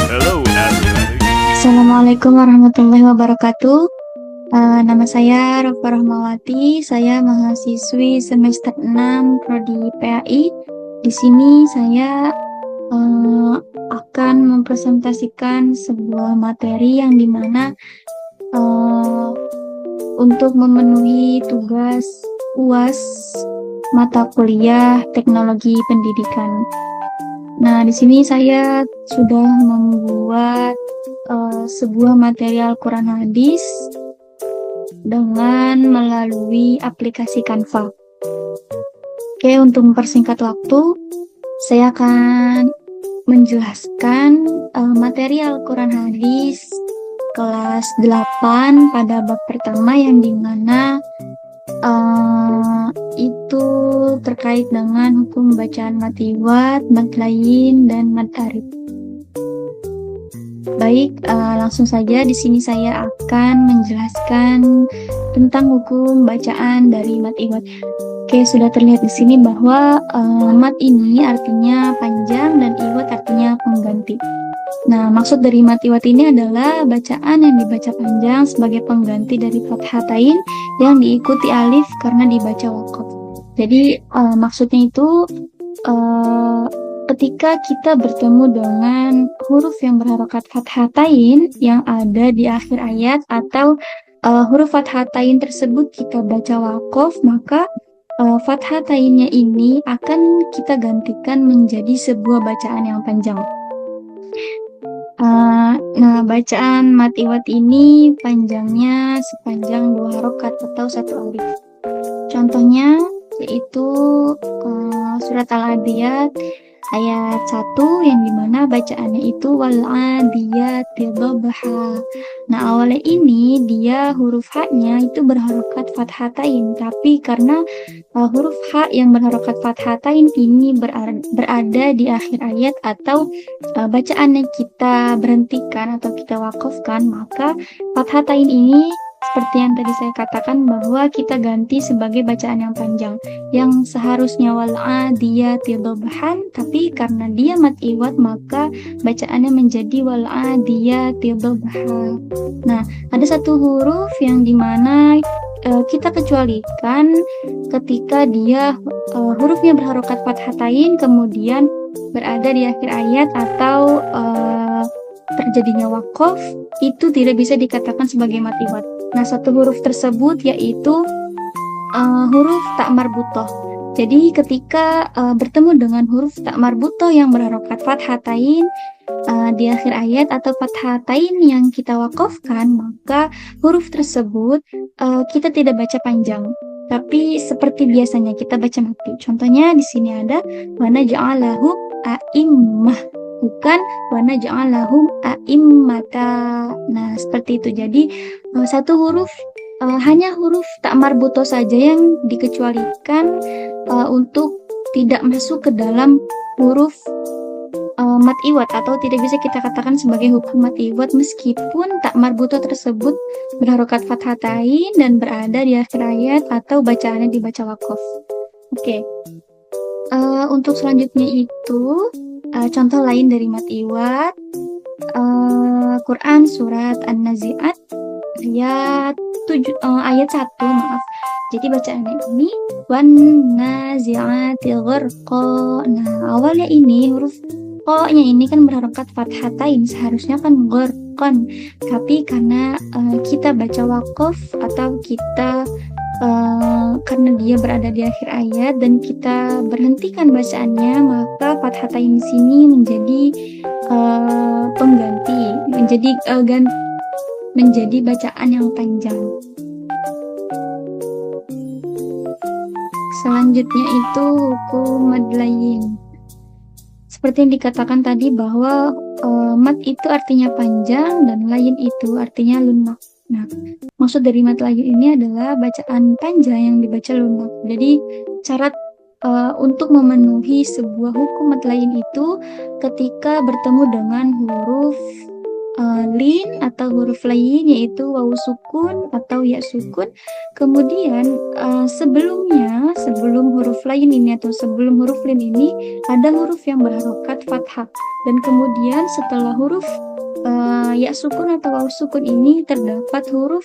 Hello everybody. Assalamualaikum warahmatullahi wabarakatuh. Nama saya Rofa Rahmawati. Saya mahasiswi semester 6 Prodi PAI. Di sini saya akan mempresentasikan sebuah materi yang dimana untuk memenuhi tugas UAS mata kuliah Teknologi Pendidikan. Nah, di sini saya sudah membuat sebuah material Quran hadis dengan melalui aplikasi Canva. Oke, untuk mempersingkat waktu, saya akan menjelaskan material Quran hadis kelas 8 pada bab pertama yang dimana itu terkait dengan hukum bacaan mad iwad, mad lain, dan mad arif. Baik, langsung saja di sini saya akan menjelaskan tentang hukum bacaan dari mad iwad. Oke, sudah terlihat di sini bahwa mad ini artinya panjang dan iwad artinya pengganti. Nah, maksud dari mad iwad ini adalah bacaan yang dibaca panjang sebagai pengganti dari fathatain yang diikuti alif karena dibaca waqaf. Jadi maksudnya itu ketika kita bertemu dengan huruf yang berharokat fathatain yang ada di akhir ayat atau huruf fathatain tersebut kita baca waqaf, maka fathatainnya ini akan kita gantikan menjadi sebuah bacaan yang panjang. Nah, bacaan mad iwad ini panjangnya sepanjang 2 harokat atau 1 alif. Contohnya yaitu surat Al-Adiyat ayat 1 yang dimana bacaannya itu wal-adiyati dhabha. Nah, awalnya ini dia huruf H-nya itu berharokat fathatain, tapi karena huruf H yang berharokat fathatain ini berada di akhir ayat atau bacaannya kita berhentikan atau kita wakafkan, maka fathatain ini seperti yang tadi saya katakan bahwa kita ganti sebagai bacaan yang panjang yang seharusnya wal-adiyati dhabhan, tapi karena dia mad iwad maka bacaannya menjadi wal-adiyati dhabha. Nah, ada satu huruf yang dimana kita kecualikan ketika dia hurufnya berharokat fathatain kemudian berada di akhir ayat atau terjadinya waqaf, itu tidak bisa dikatakan sebagai mad iwad. Nah, satu huruf tersebut yaitu huruf tak marbutoh. Jadi ketika bertemu dengan huruf tak marbutoh yang berharokat fathatain di akhir ayat atau fathatain yang kita wakafkan, maka huruf tersebut kita tidak baca panjang, tapi seperti biasanya kita baca mati. Contohnya di sini ada wa naj'alahu a'immah, bukan wa naj'alahum a'immata. Nah, seperti itu. Jadi satu huruf hanya huruf tak marbuto saja yang dikecualikan untuk tidak masuk ke dalam huruf mad iwad atau tidak bisa kita katakan sebagai hukum mad iwad meskipun tak marbuto tersebut berharokat fathatain dan berada di akhir ayat atau bacaannya dibaca waqaf. Oke. Untuk selanjutnya itu contoh lain dari mad iwad, Quran surat An-Nazi'at ayat 1, maaf. Jadi bacaannya ini wan nazi'ati gharqa. Nah, awalnya ini huruf qa-nya ini kan berharokat fathatain, seharusnya kan gharqan. Tapi karena kita baca waqaf atau kita karena dia berada di akhir ayat dan kita berhentikan bacaannya, maka fathatain di sini menjadi pengganti, menjadi bacaan yang panjang. Selanjutnya itu hukum mad lain. Seperti yang dikatakan tadi bahwa mad itu artinya panjang dan lain itu artinya lunak. Nah, maksud dari mad lain ini adalah bacaan panjang yang dibaca lunak. Jadi syarat untuk memenuhi sebuah hukum mad lain itu ketika bertemu dengan huruf lin atau huruf lain yaitu wawu sukun atau ya sukun. Kemudian sebelum huruf lain ini atau sebelum huruf lin ini ada huruf yang berharokat fathah, dan kemudian setelah huruf ya sukun atau wawu sukun ini terdapat huruf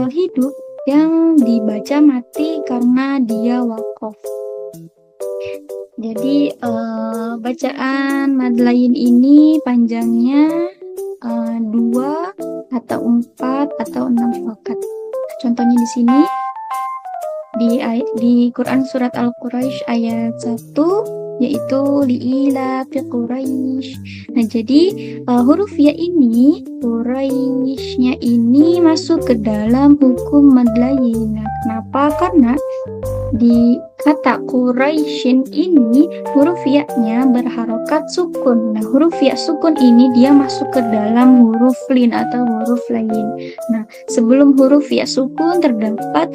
hidup yang dibaca mati karena dia waqaf. Jadi bacaan mad lain ini panjangnya 2 atau 4 atau 6 harokat. Contohnya di sini di Quran surat Al-Quraisy ayat 1 yaitu li'ila fi Quraisy. Nah, jadi huruf ya ini Quraisynya ini masuk ke dalam hukum mad lain. Nah, kenapa? Karena di kata Quraisyin ini huruf ya-nya berharokat sukun. Nah, huruf ya sukun ini dia masuk ke dalam huruf lin atau huruf lain. Nah, sebelum huruf ya sukun terdapat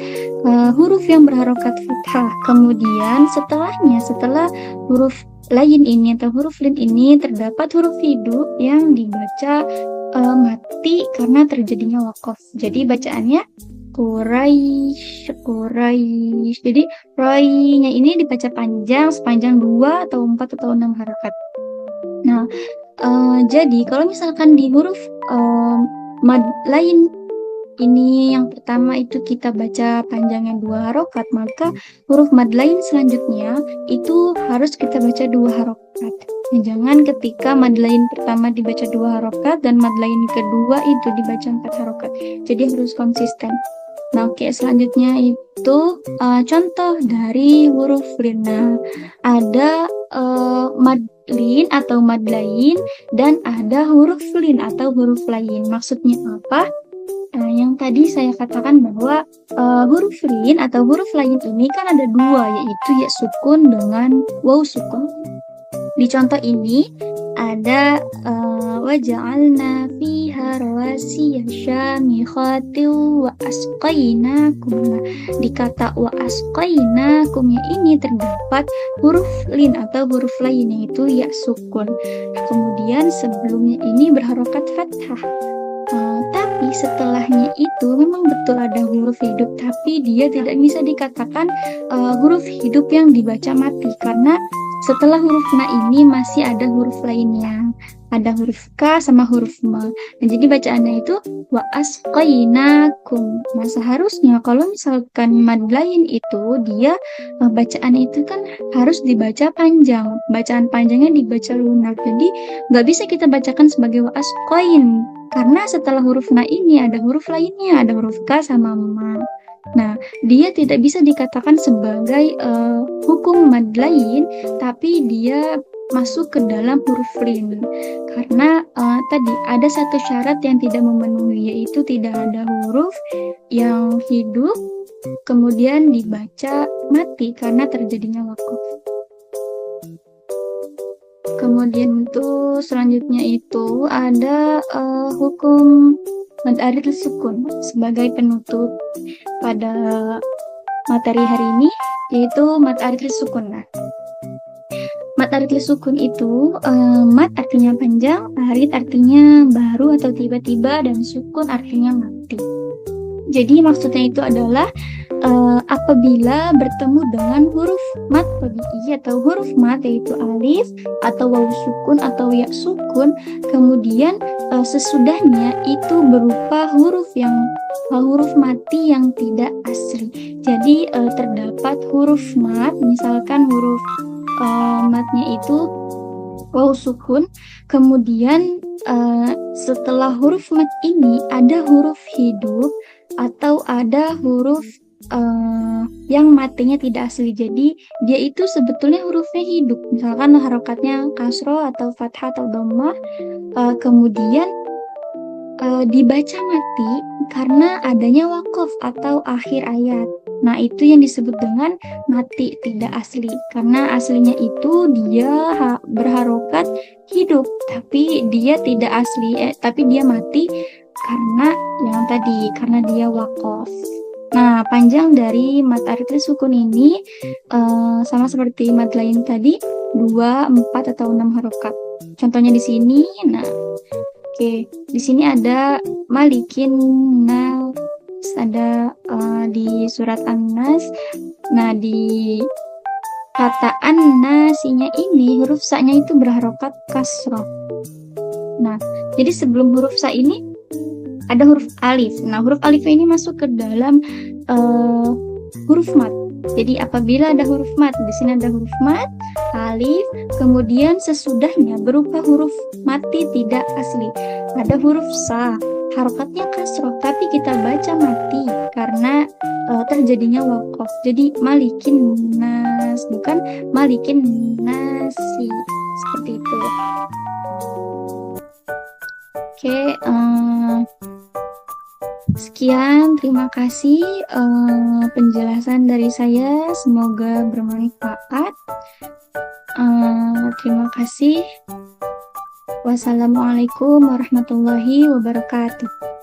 huruf yang berharokat fathah. Kemudian setelah huruf lain ini atau huruf lin ini terdapat huruf hidup yang dibaca mati karena terjadinya waqaf. Jadi bacaannya Quraisy. Jadi rai-nya ini dibaca panjang sepanjang 2 atau 4 atau 6 harakat. Nah, jadi kalau misalkan di huruf mad lain ini yang pertama itu kita baca panjangnya 2 harokat, maka huruf mad lain selanjutnya itu harus kita baca 2 harokat. Nah, jangan ketika mad lain pertama dibaca 2 harokat dan mad lain kedua itu dibaca 4 harokat. Jadi harus konsisten. Nah, oke, selanjutnya itu contoh dari huruf lin. Nah, ada mad lin atau mad lain dan ada huruf lin atau huruf lain. Maksudnya apa? Yang tadi saya katakan bahwa huruf lin atau huruf lain ini kan ada 2, yaitu ya sukun dengan waw sukun. Di contoh ini ada waja'alna fiha rawasiya syamikhatil wa asqainakum. Di kata wa asqainakumnya ini terdapat huruf lin atau huruf lain yaitu ya sukun. Kemudian sebelumnya ini berharokat fathah. Tapi setelahnya itu memang betul ada huruf hidup, tapi dia tidak bisa dikatakan huruf hidup yang dibaca mati karena setelah huruf na ini masih ada huruf lainnya, ada huruf K sama huruf Ma. Nah, jadi bacaannya itu wa asqainakum. Nah, seharusnya kalau misalkan mad lain itu dia bacaan itu kan harus dibaca panjang, bacaan panjangnya dibaca lunak. Jadi nggak bisa kita bacakan sebagai wa asqain karena setelah huruf na ini ada huruf lainnya, ada huruf K sama Ma. Nah, dia tidak bisa dikatakan sebagai hukum mad lain, tapi dia masuk ke dalam huruf lin. Karena tadi ada satu syarat yang tidak memenuhi, yaitu tidak ada huruf yang hidup kemudian dibaca mati karena terjadinya waqaf. Kemudian itu selanjutnya itu ada hukum mad arid sukun sebagai penutup pada materi hari ini, yaitu mad arid sukun. Nah, mad arid sukun itu mad artinya panjang, arid artinya baru atau tiba-tiba, dan sukun artinya mati. Jadi maksudnya itu adalah apabila bertemu dengan huruf mad tabi'i atau huruf mad yaitu alif atau waw sukun atau ya sukun, kemudian sesudahnya itu berupa huruf mati yang tidak asli. Jadi terdapat huruf mad, misalkan huruf madnya itu waw sukun, kemudian setelah huruf mad ini ada huruf hidup atau ada huruf yang matinya tidak asli. Jadi dia itu sebetulnya hurufnya hidup, misalkan harokatnya kasroh atau fathah atau dhammah, kemudian dibaca mati karena adanya waqaf atau akhir ayat. Nah, itu yang disebut dengan mati tidak asli, karena aslinya itu dia berharokat hidup tapi dia tidak asli, tapi dia mati karena yang tadi, karena dia waqaf. Nah, panjang dari mad arid sukun ini sama seperti mad lain tadi, 2, 4 atau 6 harokat. Contohnya di sini. Nah, Oke, di sini ada malikin nas, ada di surat An-Nas. Nah, di kata an-nasinya ini huruf sa-nya itu berharokat kasroh. Nah, jadi sebelum huruf sa ini ada huruf alif. Nah, huruf alif ini masuk ke dalam huruf mat. Jadi apabila ada huruf mat, di sini ada huruf mat, alif, kemudian sesudahnya berupa huruf mati tidak asli. Ada huruf sa, harokatnya kasroh, tapi kita baca mati karena terjadinya wakof. Jadi malikin nas, bukan malikin nasi. Seperti itu. Oke, sekian, terima kasih penjelasan dari saya, semoga bermanfaat. Terima kasih. Wassalamualaikum warahmatullahi wabarakatuh.